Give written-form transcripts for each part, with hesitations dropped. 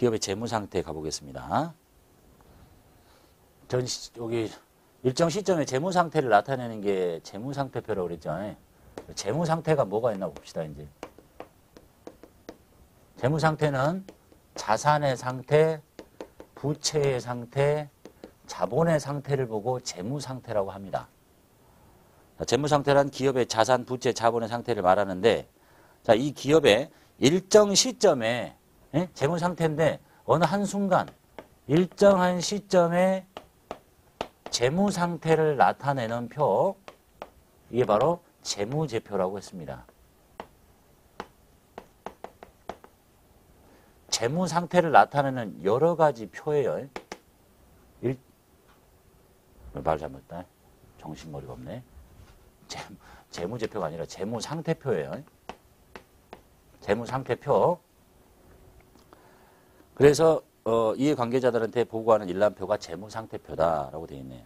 기업의 재무 상태 가보겠습니다. 여기 일정 시점에 재무 상태를 나타내는 게 재무 상태표라고 그랬죠. 재무 상태가 뭐가 있나 봅시다, 이제. 재무 상태는 자산의 상태, 부채의 상태, 자본의 상태를 보고 재무 상태라고 합니다. 재무 상태란 기업의 자산, 부채, 자본의 상태를 말하는데, 자, 이 기업의 일정 시점에 재무 상태인데 어느 한순간 일정한 시점에 재무 상태를 나타내는 표, 이게 바로 재무제표라고 했습니다. 재무 상태를 나타내는 여러 가지 표예요. 말 잘못했다. 정신머리가 없네. 재무제표가 아니라 재무상태표예요. 재무상태표. 그래서 이해관계자들한테 보고하는 일람표가 재무상태표다라고 되어 있네요.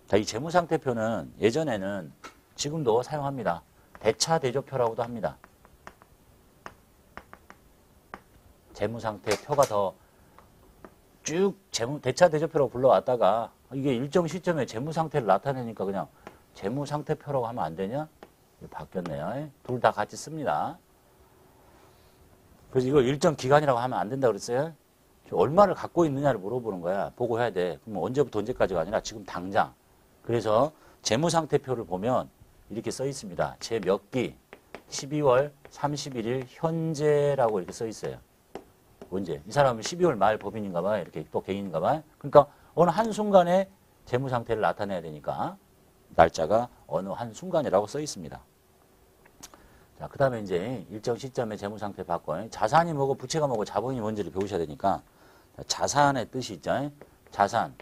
자, 이 재무상태표는 예전에는 지금도 사용합니다. 대차대조표라고도 합니다. 재무상태표가 더 쭉 대차대조표라고 불러왔다가 이게 일정 시점에 재무상태를 나타내니까 그냥 재무상태표라고 하면 안 되냐? 바뀌었네요. 둘 다 같이 씁니다. 그래서 이거 일정 기간이라고 하면 안 된다고 그랬어요. 얼마를 갖고 있느냐를 물어보는 거야. 보고해야 돼. 그럼 언제부터 언제까지가 아니라 지금 당장. 그래서 재무상태표를 보면 이렇게 써 있습니다. 제 몇 기 12월 31일 현재라고 이렇게 써 있어요. 언제? 이 사람은 12월 말 법인인가 봐. 이렇게 또 개인인가 봐. 그러니까 어느 한순간에 재무상태를 나타내야 되니까 날짜가 어느 한순간이라고 써 있습니다. 자, 그 다음에 이제 일정 시점에 재무상태 받고 자산이 뭐고 부채가 뭐고 자본이 뭔지를 배우셔야 되니까 자산의 뜻이 있죠. 자산.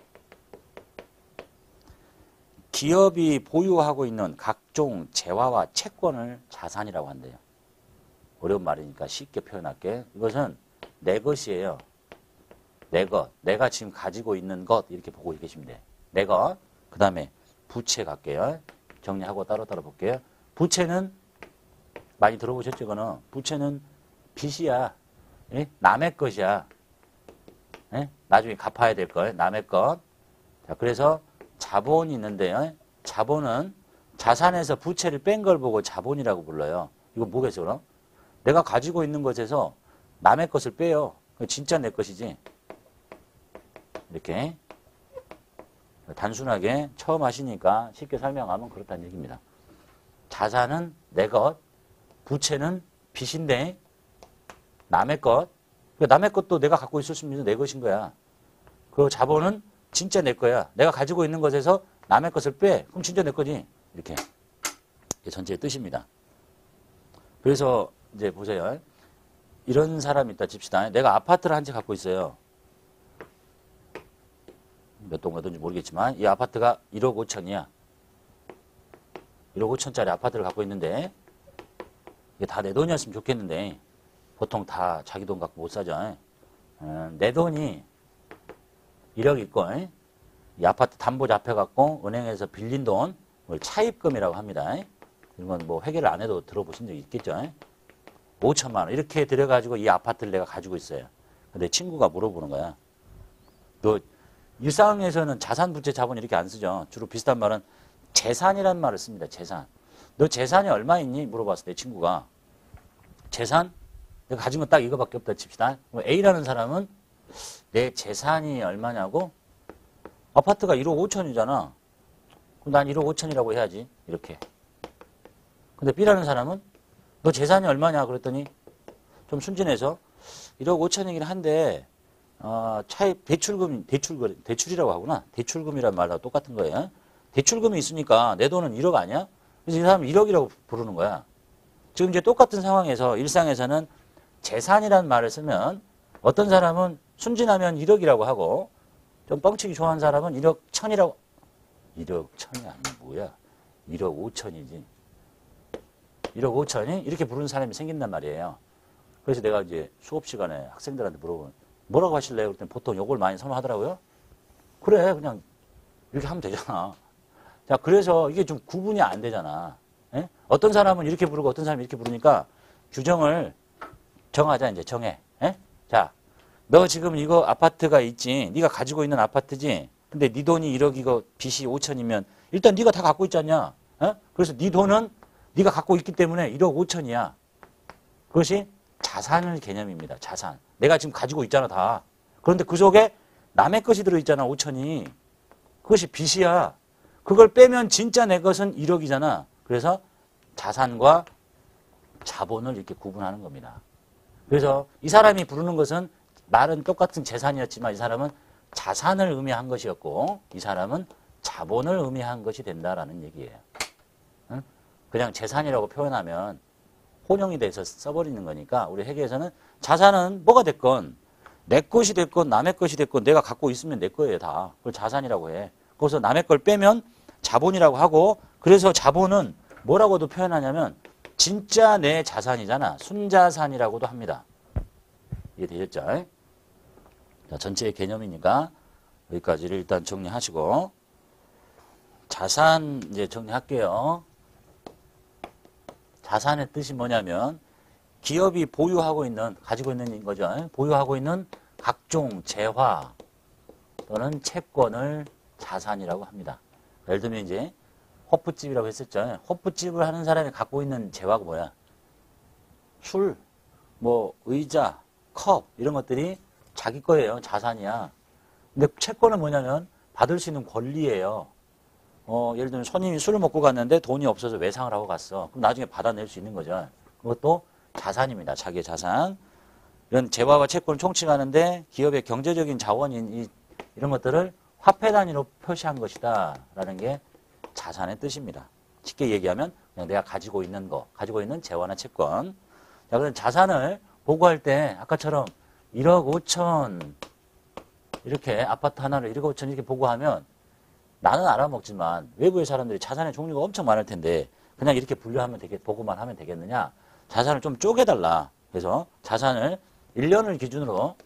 기업이 보유하고 있는 각종 재화와 채권을 자산이라고 한대요. 어려운 말이니까 쉽게 표현할게. 이것은 내 것이에요. 내 것. 내가 지금 가지고 있는 것 이렇게 보고 계시면 돼요. 내 것. 그 다음에 부채 갈게요. 정리하고 따로따로 볼게요. 부채는 많이 들어보셨죠? 이거는 부채는 빚이야. 예? 남의 것이야. 예? 나중에 갚아야 될 걸. 남의 것. 자, 그래서 자본이 있는데요. 자본은 자산에서 부채를 뺀 걸 보고 자본이라고 불러요. 이거 뭐겠어, 그럼? 내가 가지고 있는 것에서 남의 것을 빼요. 진짜 내 것이지. 이렇게. 단순하게 처음 하시니까 쉽게 설명하면 그렇다는 얘기입니다. 자산은 내 것, 부채는 빚인데 남의 것. 남의 것도 내가 갖고 있을 수 있는 내 것인 거야. 그 자본은 진짜 내 거야. 내가 가지고 있는 것에서 남의 것을 빼. 그럼 진짜 내 거지. 이렇게. 이게 전체의 뜻입니다. 그래서 이제 보세요. 이런 사람이 있다 칩시다. 내가 아파트를 한 채 갖고 있어요. 몇 동 어딘지 모르겠지만 이 아파트가 1억 5천이야. 1억 5천짜리 아파트를 갖고 있는데 이게 다 내 돈이었으면 좋겠는데 보통 다 자기 돈 갖고 못 사죠. 내 돈이 1억 있고 이 아파트 담보 잡혀갖고 은행에서 빌린 돈 차입금이라고 합니다. 이건 뭐 회계를 안 해도 들어보신 적 있겠죠. 5천만 원 이렇게 들여가지고 이 아파트를 내가 가지고 있어요. 근데 친구가 물어보는 거야. 너 일상에서는 자산, 부채, 자본 이렇게 안 쓰죠. 주로 비슷한 말은 재산이라는 말을 씁니다. 재산. 너 재산이 얼마 있니? 물어봤을 때 친구가. 재산? 내가 가진 건 딱 이거밖에 없다 칩시다. A라는 사람은 내 재산이 얼마냐고? 아파트가 1억 5천이잖아. 그럼 난 1억 5천이라고 해야지. 이렇게. 근데 B라는 사람은 너 재산이 얼마냐? 그랬더니 좀 순진해서 1억 5천이긴 한데 차입 대출이라고 하구나. 대출금이란 말하고 똑같은 거예요. 대출금이 있으니까 내 돈은 1억 아니야? 그래서 이 사람은 1억이라고 부르는 거야. 지금 이제 똑같은 상황에서 일상에서는 재산이라는 말을 쓰면 어떤 사람은 순진하면 1억이라고 하고 좀 뻥치기 좋아하는 사람은 1억 1천이라고 1억 1천이 아니 뭐야. 1억 5천이지. 1억 5천이 이렇게 부르는 사람이 생긴단 말이에요. 그래서 내가 이제 수업 시간에 학생들한테 물어보면 뭐라고 하실래요? 그랬더니 보통 요걸 많이 선호하더라고요. 그래 그냥 이렇게 하면 되잖아. 자 그래서 이게 좀 구분이 안 되잖아. 예? 어떤 사람은 이렇게 부르고 어떤 사람은 이렇게 부르니까 규정을 정하자 이제 정해. 예? 자, 너 지금 이거 아파트가 있지. 네가 가지고 있는 아파트지. 근데 네 돈이 1억 이거 빚이 5천이면 일단 네가 다 갖고 있잖냐. 어? 그래서 네 돈은 네가 갖고 있기 때문에 1억 5천이야. 그것이 자산의 개념입니다. 자산. 내가 지금 가지고 있잖아 다. 그런데 그 속에 남의 것이 들어있잖아 5천이. 그것이 빚이야. 그걸 빼면 진짜 내 것은 1억이잖아. 그래서 자산과 자본을 이렇게 구분하는 겁니다. 그래서 이 사람이 부르는 것은 말은 똑같은 재산이었지만 이 사람은 자산을 의미한 것이었고 이 사람은 자본을 의미한 것이 된다라는 얘기예요. 응? 그냥 재산이라고 표현하면 혼용이 돼서 써버리는 거니까 우리 회계에서는 자산은 뭐가 됐건 내 것이 됐건 남의 것이 됐건 내가 갖고 있으면 내 거예요 다. 그걸 자산이라고 해. 거기서 남의 걸 빼면 자본이라고 하고 그래서 자본은 뭐라고도 표현하냐면 진짜 내 자산이잖아. 순자산이라고도 합니다. 이해되셨죠? 자, 전체의 개념이니까 여기까지를 일단 정리하시고 자산 이제 정리할게요. 자산의 뜻이 뭐냐면 기업이 보유하고 있는 가지고 있는 거죠. 보유하고 있는 각종 재화 또는 채권을 자산이라고 합니다. 예를 들면 이제 호프집이라고 했었죠. 호프집을 하는 사람이 갖고 있는 재화가 뭐야? 술, 뭐 의자, 컵 이런 것들이 자기 거예요. 자산이야. 근데 채권은 뭐냐면 받을 수 있는 권리예요. 예를 들면 손님이 술을 먹고 갔는데 돈이 없어서 외상을 하고 갔어. 그럼 나중에 받아낼 수 있는 거죠. 그것도 자산입니다. 자기의 자산. 이런 재화와 채권을 총칭하는데 기업의 경제적인 자원인 이런 것들을 화폐 단위로 표시한 것이다. 라는 게 자산의 뜻입니다. 쉽게 얘기하면 그냥 내가 가지고 있는 거, 가지고 있는 재화나 채권. 자, 그럼 자산을 보고할 때 아까처럼 1억 5천 이렇게 아파트 하나를 1억 5천 이렇게 보고하면 나는 알아먹지만 외부의 사람들이 자산의 종류가 엄청 많을 텐데 그냥 이렇게 분류하면 보고만 하면 되겠느냐? 자산을 좀 쪼개달라. 그래서 자산을 1년을 기준으로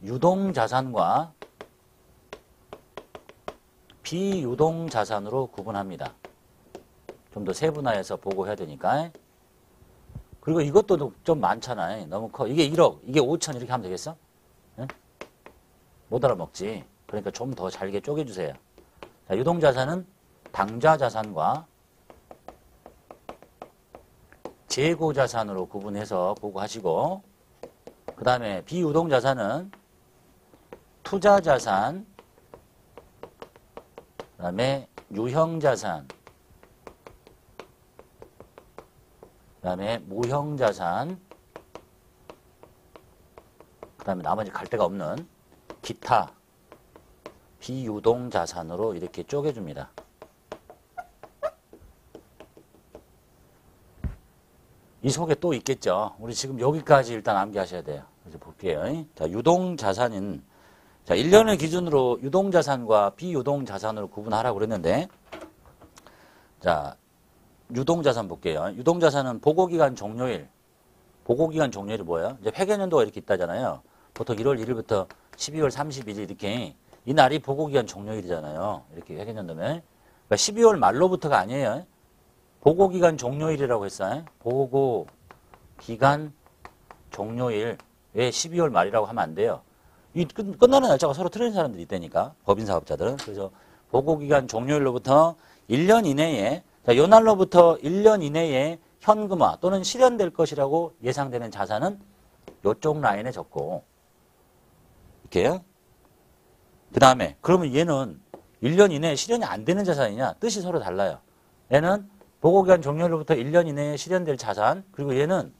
유동자산과 비유동자산으로 구분합니다. 좀 더 세분화해서 보고해야 되니까. 그리고 이것도 좀 많잖아요. 너무 커. 이게 1억, 이게 5천 이렇게 하면 되겠어? 응? 못 알아먹지. 그러니까 좀 더 잘게 쪼개주세요. 자, 유동자산은 당좌자산과 재고자산으로 구분해서 보고하시고 그 다음에 비유동자산은 투자자산, 그 다음에 유형자산, 그 다음에 무형자산, 그 다음에 나머지 갈 데가 없는 기타 비유동자산으로 이렇게 쪼개줍니다. 이 속에 또 있겠죠. 우리 지금 여기까지 일단 암기하셔야 돼요. 그래서 볼게요. 자, 유동자산인, 자, 1년을 기준으로 유동자산과 비유동자산으로 구분하라고 그랬는데, 자, 유동자산 볼게요. 유동자산은 보고기간 종료일. 보고기간 종료일이 뭐예요? 이제 회계연도가 이렇게 있다잖아요. 보통 1월 1일부터 12월 31일 이렇게 이 날이 보고기간 종료일이잖아요. 이렇게 회계연도면. 그러니까 12월 말로부터가 아니에요. 보고기간 종료일이라고 했어요. 보고기간 종료일. 왜 12월 말이라고 하면 안 돼요? 이 끝나는 날짜가 서로 틀린 사람들이 있다니까. 법인사업자들은. 그래서 보고기간 종료일로부터 1년 이내에 자, 요 날로부터 1년 이내에 현금화 또는 실현될 것이라고 예상되는 자산은 요쪽 라인에 적고 이렇게요. 그 다음에 그러면 얘는 1년 이내에 실현이 안 되는 자산이냐? 뜻이 서로 달라요. 얘는 보고기간 종료로부터 1년 이내에 실현될 자산 그리고 얘는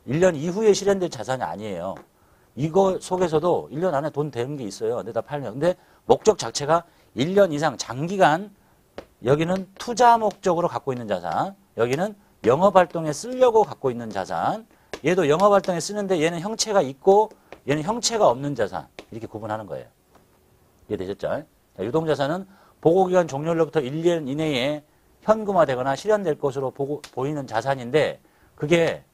1년 이후에 실현될 자산이 아니에요. 이거 속에서도 1년 안에 돈 되는 게 있어요. 근데 다 팔면. 근데 목적 자체가 1년 이상 장기간 여기는 투자 목적으로 갖고 있는 자산 여기는 영업활동에 쓰려고 갖고 있는 자산 얘도 영업활동에 쓰는데 얘는 형체가 있고 얘는 형체가 없는 자산 이렇게 구분하는 거예요. 이해되셨죠? 자, 유동자산은 보고기간 종료로부터 1년 이내에 현금화되거나 실현될 것으로 보이는 자산인데 그게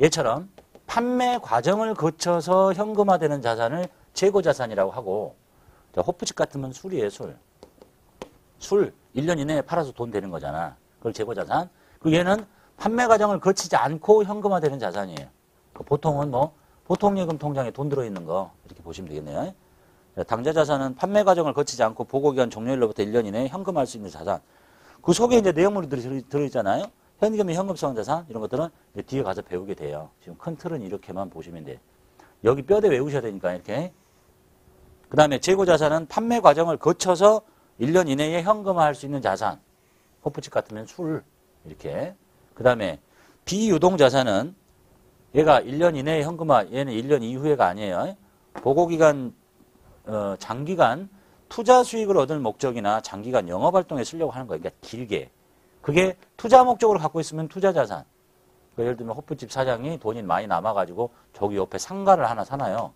얘처럼 판매 과정을 거쳐서 현금화되는 자산을 재고자산이라고 하고 자, 호프집 같으면 술이에요. 술 1년 이내에 팔아서 돈 되는 거잖아. 그걸 재고자산. 그리고 얘는 판매 과정을 거치지 않고 현금화되는 자산이에요. 보통은 뭐 보통예금 통장에 돈 들어있는 거 이렇게 보시면 되겠네요. 당좌자산은 판매 과정을 거치지 않고 보고기간 종료일로부터 1년 이내에 현금할 수 있는 자산. 그 속에 이제 내용물이 들어있잖아요. 현금이 현금성 자산 이런 것들은 뒤에 가서 배우게 돼요. 지금 큰 틀은 이렇게만 보시면 돼요. 여기 뼈대 외우셔야 되니까 이렇게. 그 다음에 재고자산은 판매 과정을 거쳐서 1년 이내에 현금화할 수 있는 자산. 호프집 같으면 술 이렇게. 그 다음에 비유동자산은 얘가 1년 이내에 현금화, 얘는 1년 이후에가 아니에요. 보고기간 장기간 투자 수익을 얻을 목적이나 장기간 영업활동에 쓰려고 하는 거예요. 그러니까 길게. 그게 투자 목적으로 갖고 있으면 투자자산. 그러니까 예를 들면 호프집 사장이 돈이 많이 남아가지고 저기 옆에 상가를 하나 사나요.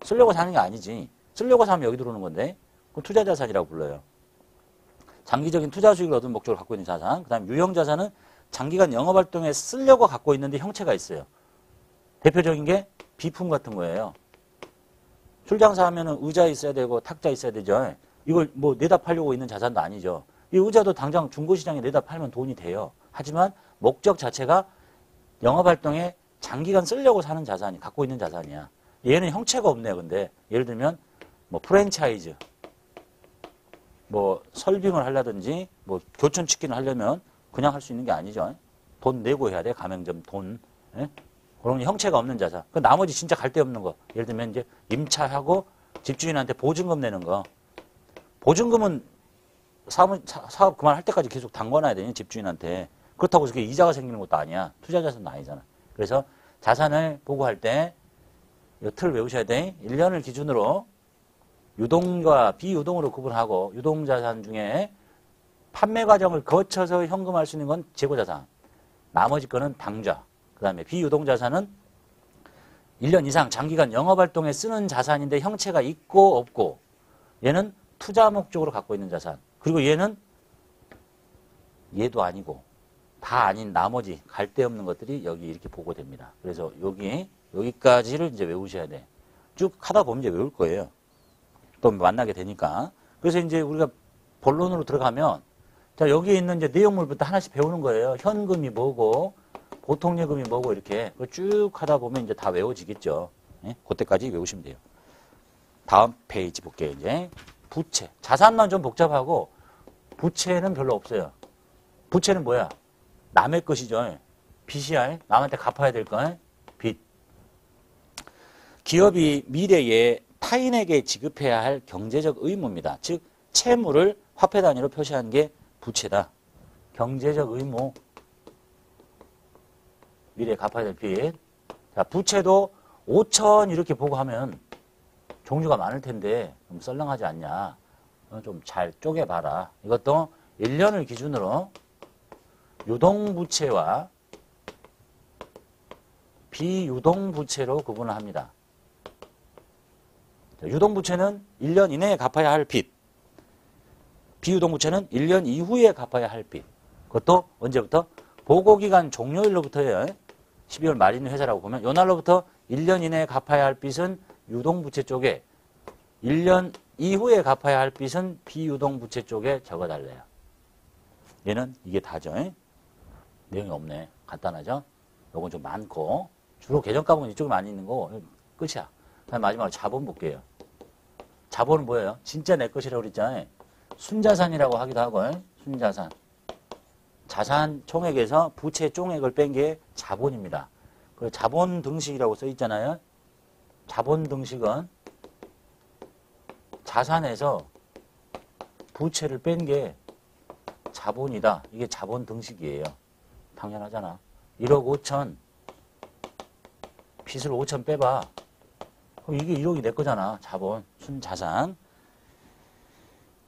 쓰려고 사는 게 아니지. 쓰려고 사면 여기 들어오는 건데 그건 투자자산이라고 불러요. 장기적인 투자 수익을 얻을 목적으로 갖고 있는 자산. 그 다음에 유형자산은 장기간 영업활동에 쓰려고 갖고 있는데 형체가 있어요. 대표적인 게 비품 같은 거예요. 술 장사하면 의자 있어야 되고 탁자 있어야 되죠. 이걸 뭐 내다 팔려고 있는 자산도 아니죠. 이 의자도 당장 중고시장에 내다 팔면 돈이 돼요. 하지만 목적 자체가 영업활동에 장기간 쓰려고 사는 자산이 갖고 있는 자산이야. 얘는 형체가 없네요. 근데 예를 들면 뭐 프랜차이즈, 뭐 설빙을 하려든지 뭐 교촌치킨을 하려면 그냥 할 수 있는 게 아니죠. 돈 내고 해야 돼. 가맹점 돈. 예? 그런 형체가 없는 자산. 그 나머지 진짜 갈 데 없는 거. 예를 들면 이제 임차하고 집주인한테 보증금 내는 거. 보증금은 사업 그만할 때까지 계속 담궈놔야 되니 집주인한테. 그렇다고 그게 이자가 생기는 것도 아니야. 투자자산도 아니잖아. 그래서 자산을 보고할 때 이 틀 외우셔야 돼. 1년을 기준으로 유동과 비유동으로 구분하고 유동자산 중에 판매 과정을 거쳐서 현금할 수 있는 건 재고자산. 나머지 거는 당좌. 그 다음에 비유동자산은 1년 이상 장기간 영업활동에 쓰는 자산인데 형체가 있고 없고 얘는 투자 목적으로 갖고 있는 자산. 그리고 얘도 아니고 다 아닌 나머지 갈 데 없는 것들이 여기 이렇게 보고됩니다. 그래서 여기까지를 이제 외우셔야 돼. 쭉 하다 보면 이제 외울 거예요. 또 만나게 되니까. 그래서 이제 우리가 본론으로 들어가면 자, 여기에 있는 이제 내용물부터 하나씩 배우는 거예요. 현금이 뭐고 보통예금이 뭐고 이렇게 쭉 하다 보면 이제 다 외워지겠죠. 예? 그때까지 외우시면 돼요. 다음 페이지 볼게요. 이제 부채. 자산만 좀 복잡하고 부채는 별로 없어요. 부채는 뭐야? 남의 것이죠. 빚이야. 남한테 갚아야 될 거. 빚. 기업이 미래에 타인에게 지급해야 할 경제적 의무입니다. 즉 채무를 화폐 단위로 표시한 게 부채다. 경제적 의무. 미래에 갚아야 될 빚. 자, 부채도 5천 이렇게 보고 하면 종류가 많을 텐데 좀 썰렁하지 않냐. 좀 잘 쪼개봐라. 이것도 1년을 기준으로 유동부채와 비유동부채로 구분을 합니다. 유동부채는 1년 이내에 갚아야 할 빚. 비유동부채는 1년 이후에 갚아야 할 빚. 그것도 언제부터? 보고기간 종료일로부터예요. 12월 말 있는 회사라고 보면 요 날로부터 1년 이내에 갚아야 할 빚은 유동부채 쪽에 1년 이후에 갚아야 할 빚은 비유동부채 쪽에 적어달래요. 얘는 이게 다죠. 내용이 없네. 간단하죠? 요건 좀 많고 주로 계정값은 이쪽에 많이 있는 거 끝이야. 다음 마지막으로 자본 볼게요. 자본은 뭐예요? 진짜 내 것이라고 그랬잖아요. 순자산이라고 하기도 하고 순자산. 자산 총액에서 부채 총액을 뺀 게 자본입니다. 그리고 자본 등식이라고 써 있잖아요. 자본 등식은 자산에서 부채를 뺀 게 자본이다. 이게 자본 등식이에요. 당연하잖아. 1억 5천 빚을 5천 빼봐. 그럼 이게 1억이 내 거잖아. 자본, 순자산.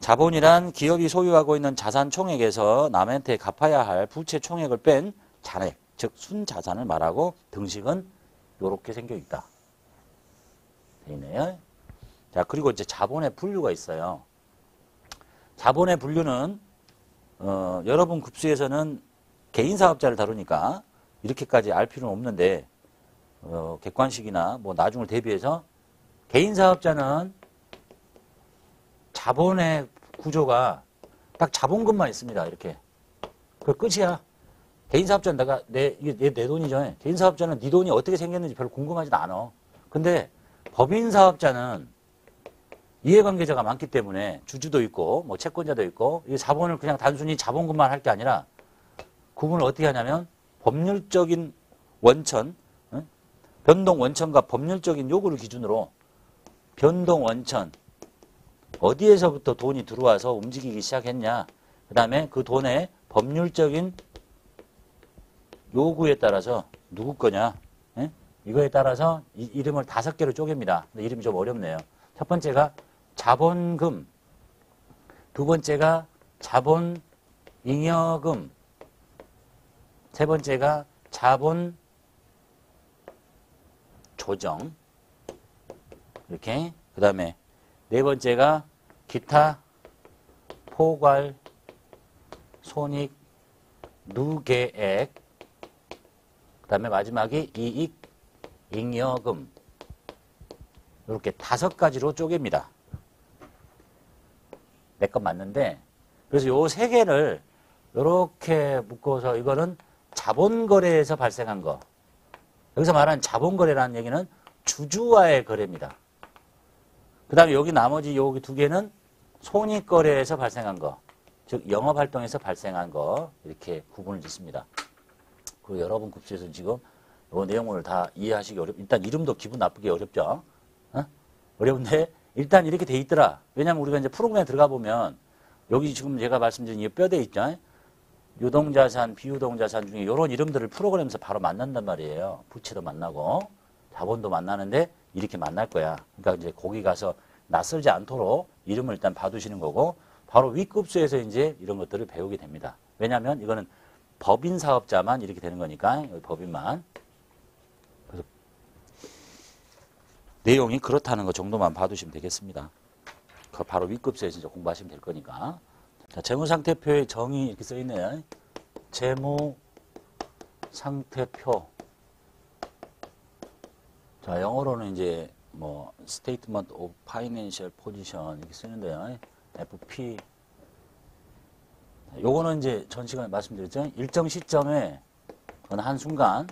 자본이란 기업이 소유하고 있는 자산 총액에서 남한테 갚아야 할 부채 총액을 뺀 잔액, 즉 순자산을 말하고 등식은 이렇게 생겨 있다. 돼 있네요. 자, 그리고 이제 자본의 분류가 있어요. 자본의 분류는 여러분 급수에서는 개인 사업자를 다루니까 이렇게까지 알 필요는 없는데 객관식이나 뭐 나중을 대비해서 개인 사업자는 자본의 구조가 딱 자본금만 있습니다. 이렇게. 그 끝이야. 개인사업자는 이게 내 돈이죠. 개인사업자는 네 돈이 어떻게 생겼는지 별로 궁금하지도 않아. 근데 법인사업자는 이해관계자가 많기 때문에 주주도 있고 뭐 채권자도 있고 이 자본을 그냥 단순히 자본금만 할 게 아니라 구분을 어떻게 하냐면 법률적인 원천, 변동 원천과 법률적인 요구를 기준으로 변동 원천, 어디에서부터 돈이 들어와서 움직이기 시작했냐, 그 다음에 그 돈의 법률적인 요구에 따라서 누구 거냐, 이거에 따라서 이름을 5개로 쪼갭니다. 근데 이름이 좀 어렵네요. 첫 번째가 자본금, 두 번째가 자본잉여금, 세 번째가 자본조정, 이렇게. 그 다음에 네 번째가 기타, 포괄, 손익, 누계액, 그 다음에 마지막이 이익, 잉여금. 이렇게 5가지로 쪼갭니다. 내 건 맞는데, 그래서 요 3개를 이렇게 묶어서 이거는 자본거래에서 발생한 거. 여기서 말하는 자본거래라는 얘기는 주주와의 거래입니다. 그 다음에 여기 나머지 여기 2개는 손익거래에서 발생한 거. 즉 영업활동에서 발생한 거. 이렇게 구분을 짓습니다. 그리고 여러분 급수에서는 지금 이 내용을 다 이해하시기 일단 이름도 기분 나쁘게 어렵죠. 어려운데 일단 이렇게 돼 있더라. 왜냐면 우리가 이제 프로그램에 들어가 보면 여기 지금 제가 말씀드린 이 뼈대 있죠. 유동자산, 비유동자산 중에 이런 이름들을 프로그램에서 바로 만난단 말이에요. 부채도 만나고 자본도 만나는데 이렇게 만날 거야. 그러니까 이제 거기 가서 낯설지 않도록 이름을 일단 봐두시는 거고 바로 윗급수에서 이제 이런 것들을 배우게 됩니다. 왜냐하면 이거는 법인 사업자만 이렇게 되는 거니까 법인만. 그래서 내용이 그렇다는 거 정도만 봐두시면 되겠습니다. 그 바로 윗급수에서 이제 공부하시면 될 거니까. 자, 재무상태표의 정의 이렇게 써 있네요. 재무상태표. 자, 영어로는 이제 뭐 Statement of Financial Position 이렇게 쓰는데요. FP. 요거는 이제 전 시간에 말씀드렸죠. 일정 시점에 어느 한순간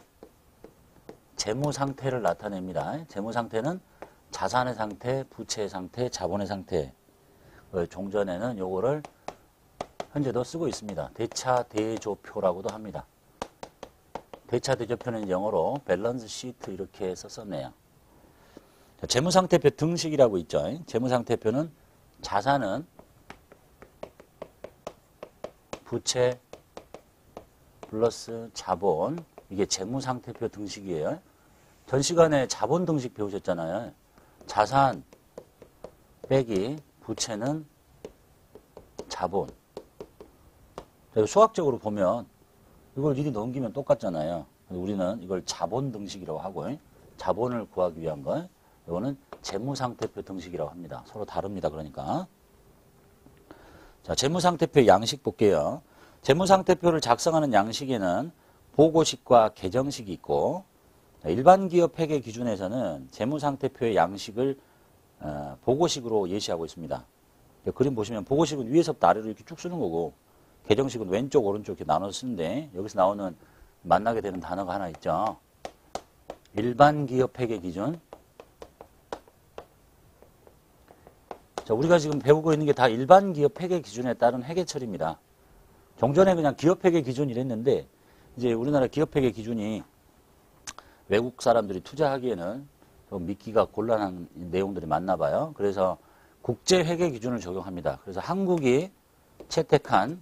재무 상태를 나타냅니다. 재무 상태는 자산의 상태, 부채의 상태, 자본의 상태. 종전에는 요거를 현재도 쓰고 있습니다. 대차대조표라고도 합니다. 대차대조표는 영어로 밸런스 시트 이렇게 썼었네요. 재무상태표 등식이라고 있죠. 재무상태표는 자산은 부채 플러스 자본, 이게 재무상태표 등식이에요. 전 시간에 자본 등식 배우셨잖아요. 자산 빼기 부채는 자본. 수학적으로 보면 이걸 이리 넘기면 똑같잖아요. 우리는 이걸 자본 등식이라고 하고 자본을 구하기 위한 거. 이거는 재무상태표 등식이라고 합니다. 서로 다릅니다. 그러니까. 자, 재무상태표 양식 볼게요. 재무상태표를 작성하는 양식에는 보고식과 계정식이 있고 일반 기업 회계 기준에서는 재무상태표의 양식을 보고식으로 예시하고 있습니다. 그림 보시면 보고식은 위에서부터 아래로 이렇게 쭉 쓰는 거고 계정식은 왼쪽 오른쪽 이렇게 나눠서 쓰는데 여기서 나오는 만나게 되는 단어가 하나 있죠. 일반 기업 회계 기준. 자, 우리가 지금 배우고 있는 게 다 일반 기업 회계 기준에 따른 회계처리입니다. 종전에 그냥 기업 회계 기준 이랬는데 이제 우리나라 기업 회계 기준이 외국 사람들이 투자하기에는 좀 믿기가 곤란한 내용들이 많나 봐요. 그래서 국제 회계 기준을 적용합니다. 그래서 한국이 채택한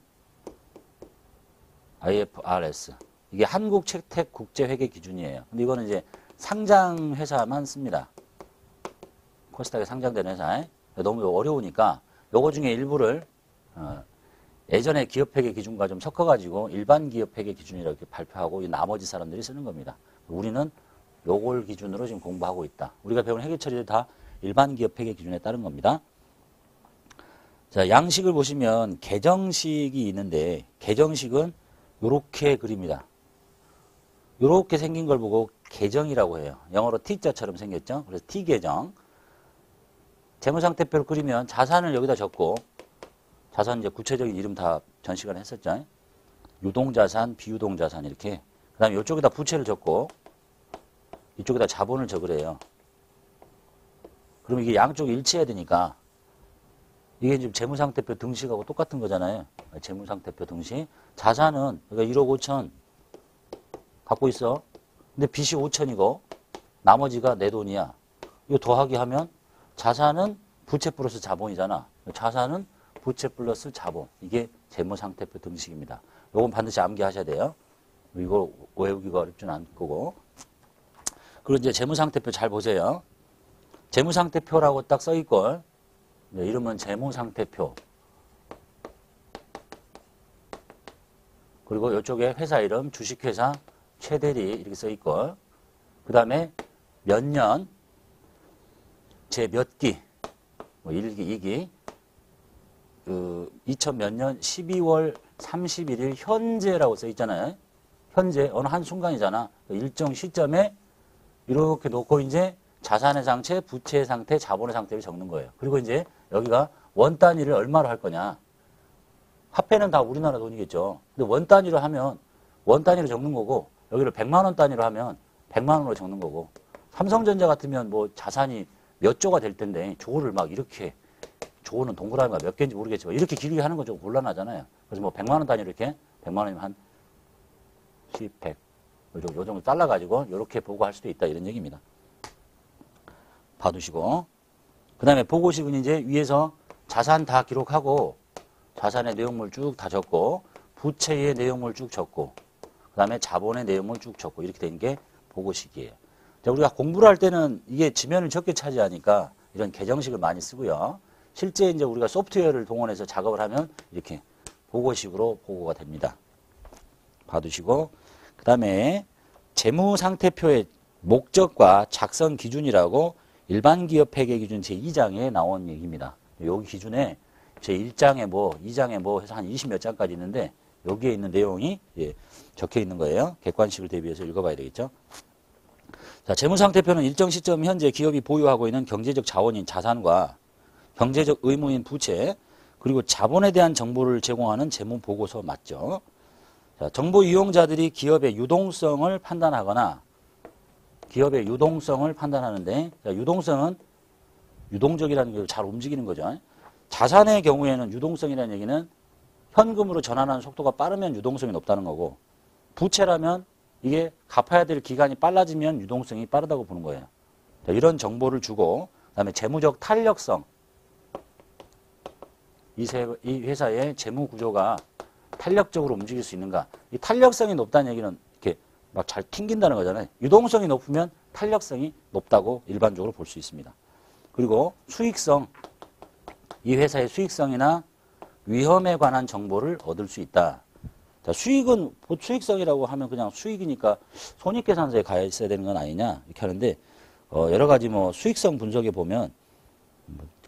IFRS. 이게 한국 채택 국제 회계 기준이에요. 근데 이거는 이제 상장 회사만 씁니다. 코스닥에 상장된 회사에. 너무 어려우니까 요거 중에 일부를 예전에 기업 회계 기준과 좀 섞어가지고 일반 기업 회계 기준이라고 이렇게 발표하고 이 나머지 사람들이 쓰는 겁니다. 우리는 요걸 기준으로 지금 공부하고 있다. 우리가 배운 회계 처리도 다 일반 기업 회계 기준에 따른 겁니다. 자, 양식을 보시면 계정식이 있는데 계정식은 요렇게 그립니다. 요렇게 생긴 걸 보고 계정이라고 해요. 영어로 T자처럼 생겼죠. 그래서 T계정. 재무상태표를 그리면 자산을 여기다 적고 자산 이제 구체적인 이름 다 전 시간에 했었죠. 유동자산, 비유동자산 이렇게. 그 다음에 이쪽에다 부채를 적고 이쪽에다 자본을 적으래요. 그럼 이게 양쪽이 일치해야 되니까 이게 지금 재무상태표 등식하고 똑같은 거잖아요. 재무상태표 등식. 자산은 그러니까 1억 5천 갖고 있어. 근데 빚이 5천이고 나머지가 내 돈이야. 이거 더하기 하면 자산은 부채 플러스 자본이잖아. 자산은 부채 플러스 자본. 이게 재무상태표 등식입니다. 요건 반드시 암기하셔야 돼요. 이거 외우기가 어렵진 않을 거고. 그리고 이제 재무상태표 잘 보세요. 재무상태표라고 딱 써있고 이름은 재무상태표. 그리고 이쪽에 회사 이름 주식회사 최대리 이렇게 써있고 그 다음에 몇 년, 제 몇 기, 뭐 1기, 2기, 2000 몇 년 12월 31일 현재라고 써있잖아요. 현재 어느 한순간이잖아. 일정 시점에 이렇게 놓고 이제 자산의 상태, 부채의 상태, 자본의 상태를 적는 거예요. 그리고 이제 여기가 원 단위를 얼마로 할 거냐. 화폐는 다 우리나라 돈이겠죠. 근데 원 단위로 하면 원 단위로 적는 거고 여기를 100만 원 단위로 하면 100만 원으로 적는 거고 삼성전자 같으면 뭐 자산이 몇 조가 될 텐데 조를 막 이렇게 조는 동그라미가 몇 개인지 모르겠지만 이렇게 길게 하는 건 좀 곤란하잖아요. 그래서 뭐 100만 원 단위로 이렇게 100만 원이면 한 10, 100 요 정도 잘라가지고 이렇게 보고할 수도 있다 이런 얘기입니다. 봐두시고 그 다음에 보고식은 이제 위에서 자산 다 기록하고 자산의 내용물 쭉 다 적고 부채의 내용물 쭉 적고 그 다음에 자본의 내용물 쭉 적고 이렇게 되는 게 보고식이에요. 자, 우리가 공부를 할 때는 이게 지면을 적게 차지하니까 이런 계정식을 많이 쓰고요. 실제 이제 우리가 소프트웨어를 동원해서 작업을 하면 이렇게 보고식으로 보고가 됩니다. 봐두시고 그 다음에 재무상태표의 목적과 작성 기준이라고 일반기업회계 기준 제2장에 나온 얘기입니다. 여기 기준에 제1장에 뭐 2장에 뭐 해서 한 20몇 장까지 있는데 여기에 있는 내용이 적혀 있는 거예요. 객관식을 대비해서 읽어봐야 되겠죠. 자, 재무상태표는 일정 시점 현재 기업이 보유하고 있는 경제적 자원인 자산과 경제적 의무인 부채 그리고 자본에 대한 정보를 제공하는 재무보고서 맞죠. 자, 정보 이용자들이 기업의 유동성을 판단하거나 기업의 유동성을 판단하는데 자, 유동성은 유동적이라는 게 잘 움직이는 거죠. 자산의 경우에는 유동성이라는 얘기는 현금으로 전환하는 속도가 빠르면 유동성이 높다는 거고 부채라면 이게 갚아야 될 기간이 빨라지면 유동성이 빠르다고 보는 거예요. 자, 이런 정보를 주고 그다음에 재무적 탄력성 이 회사의 재무 구조가 탄력적으로 움직일 수 있는가. 이 탄력성이 높다는 얘기는 이렇게 막 잘 튕긴다는 거잖아요. 유동성이 높으면 탄력성이 높다고 일반적으로 볼 수 있습니다. 그리고 수익성, 이 회사의 수익성이나 위험에 관한 정보를 얻을 수 있다. 자, 수익은 수익성이라고 하면 그냥 수익이니까 손익계산서에 가 있어야 되는 건 아니냐 이렇게 하는데 여러 가지 뭐 수익성 분석에 보면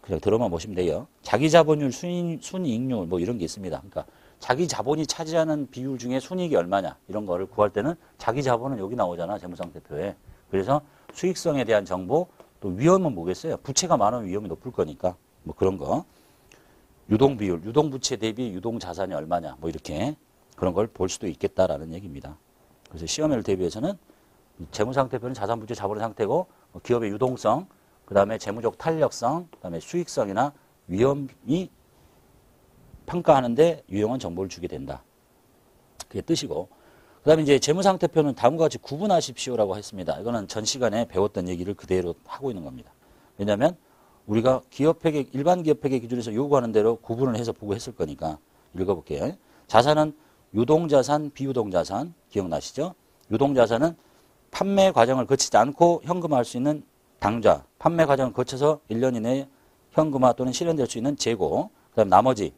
그냥 들어만 보시면 돼요. 자기 자본율, 순이익률 뭐 이런 게 있습니다. 그러니까 자기 자본이 차지하는 비율 중에 순이익이 얼마냐 이런 거를 구할 때는 자기 자본은 여기 나오잖아 재무상태표에. 그래서 수익성에 대한 정보 또 위험은 뭐겠어요? 부채가 많으면 위험이 높을 거니까 뭐 그런 거. 유동 비율, 유동 부채 대비 유동 자산이 얼마냐 뭐 이렇게 그런 걸 볼 수도 있겠다라는 얘기입니다. 그래서 시험을 대비해서는 재무상태표는 자산 부채 자본의 상태고 기업의 유동성 그 다음에 재무적 탄력성, 그 다음에 수익성이나 위험이 평가하는데 유용한 정보를 주게 된다. 그게 뜻이고. 그 다음에 이제 재무상태표는 다음과 같이 구분하십시오라고 했습니다. 이거는 전 시간에 배웠던 얘기를 그대로 하고 있는 겁니다. 왜냐하면 우리가 기업회계, 일반 기업회계 기준에서 요구하는 대로 구분을 해서 보고했을 거니까 읽어볼게요. 자산은 유동자산, 비유동자산 기억나시죠? 유동자산은 판매 과정을 거치지 않고 현금화할 수 있는 당좌, 판매 과정을 거쳐서 1년 이내에 현금화 또는 실현될 수 있는 재고, 그 다음 나머지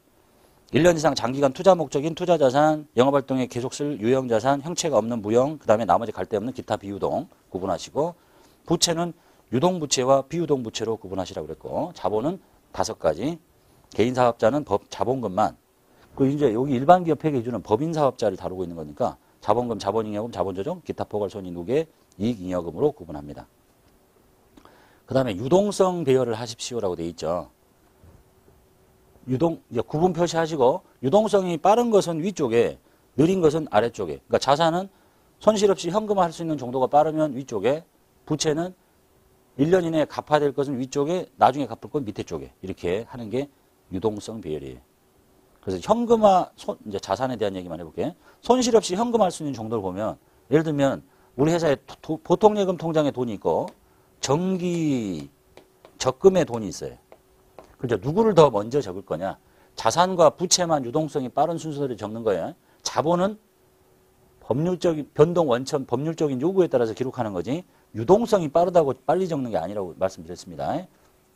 1년 이상 장기간 투자 목적인 투자자산, 영업활동에 계속 쓸 유형자산, 형체가 없는 무형, 그 다음에 나머지 갈 데 없는 기타 비유동 구분하시고 부채는 유동부채와 비유동부채로 구분하시라고 그랬고 자본은 5가지, 개인사업자는 자본금만 그리고 이제 여기 일반기업회계 기준은 법인사업자를 다루고 있는 거니까 자본금, 자본잉여금, 자본조정, 기타 포괄손익 누계, 이익잉여금으로 구분합니다. 그 다음에 유동성 배열을 하십시오라고 되어 있죠. 구분 표시하시고 유동성이 빠른 것은 위쪽에 느린 것은 아래쪽에. 그러니까 자산은 손실 없이 현금화할 수 있는 정도가 빠르면 위쪽에, 부채는 1년 이내에 갚아야 될 것은 위쪽에, 나중에 갚을 건 밑에 쪽에. 이렇게 하는 게 유동성 비율이에요. 그래서 현금화, 이제 자산에 대한 얘기만 해볼게. 손실 없이 현금화할 수 있는 정도를 보면, 예를 들면 우리 회사에 보통 예금 통장에 돈이 있고 정기 적금에 돈이 있어요. 그렇죠. 누구를 더 먼저 적을 거냐? 자산과 부채만 유동성이 빠른 순서대로 적는 거예요. 자본은 법률적인 변동 원천, 법률적인 요구에 따라서 기록하는 거지 유동성이 빠르다고 빨리 적는 게 아니라고 말씀드렸습니다.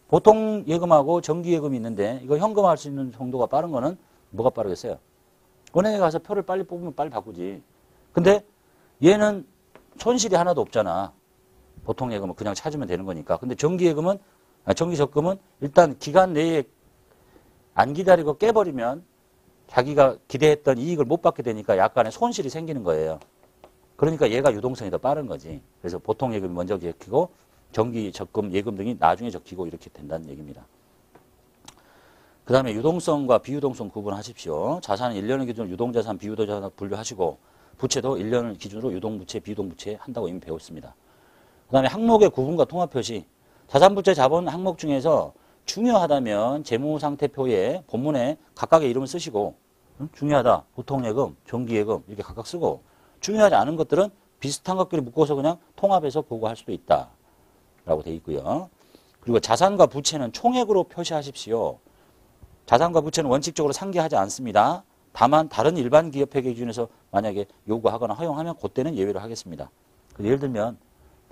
보통 예금하고 정기 예금이 있는데 이거 현금화할 수 있는 정도가 빠른 거는 뭐가 빠르겠어요? 은행에 가서 표를 빨리 뽑으면 빨리 바꾸지. 근데 얘는 손실이 하나도 없잖아. 보통 예금은 그냥 찾으면 되는 거니까. 근데 정기 예금은, 정기 적금은 일단 기간 내에 안 기다리고 깨버리면 자기가 기대했던 이익을 못 받게 되니까 약간의 손실이 생기는 거예요. 그러니까 얘가 유동성이 더 빠른 거지. 그래서 보통 예금이 먼저 적히고 정기 적금 예금 등이 나중에 적히고 이렇게 된다는 얘기입니다. 그 다음에 유동성과 비유동성 구분하십시오. 자산은 1년을 기준으로 유동자산, 비유동자산 분류하시고 부채도 1년을 기준으로 유동부채, 비유동부채 한다고 이미 배웠습니다. 그 다음에 항목의 구분과 통합표시. 자산부채 자본 항목 중에서 중요하다면 재무상태표에 본문에 각각의 이름을 쓰시고 중요하다, 보통예금, 정기예금 이렇게 각각 쓰고 중요하지 않은 것들은 비슷한 것끼리 묶어서 그냥 통합해서 보고할 수도 있다 라고 되어 있고요. 그리고 자산과 부채는 총액으로 표시하십시오. 자산과 부채는 원칙적으로 상기하지 않습니다. 다만 다른 일반 기업회계 기준에서 만약에 요구하거나 허용하면 그때는 예외로 하겠습니다. 예를 들면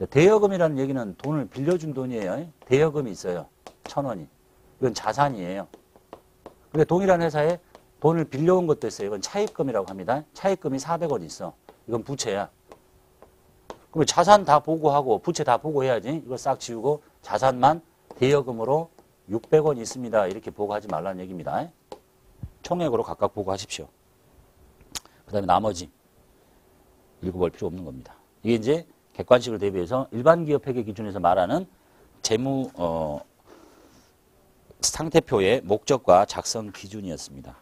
대여금이라는 얘기는 돈을 빌려준 돈이에요. 대여금이 있어요. 1,000원이. 이건 자산이에요. 그러니까 동일한 회사에 돈을 빌려온 것도 있어요. 이건 차입금이라고 합니다. 차입금이 400원 있어. 이건 부채야. 그럼 자산 다 보고하고 부채 다 보고해야지. 이거 싹 지우고 자산만 대여금으로 600원 있습니다. 이렇게 보고하지 말라는 얘기입니다. 총액으로 각각 보고하십시오. 그 다음에 나머지 읽어볼 필요 없는 겁니다. 이게 이제 객관식을 대비해서 일반 기업 회계 기준에서 말하는 재무 상태표의 목적과 작성 기준이었습니다.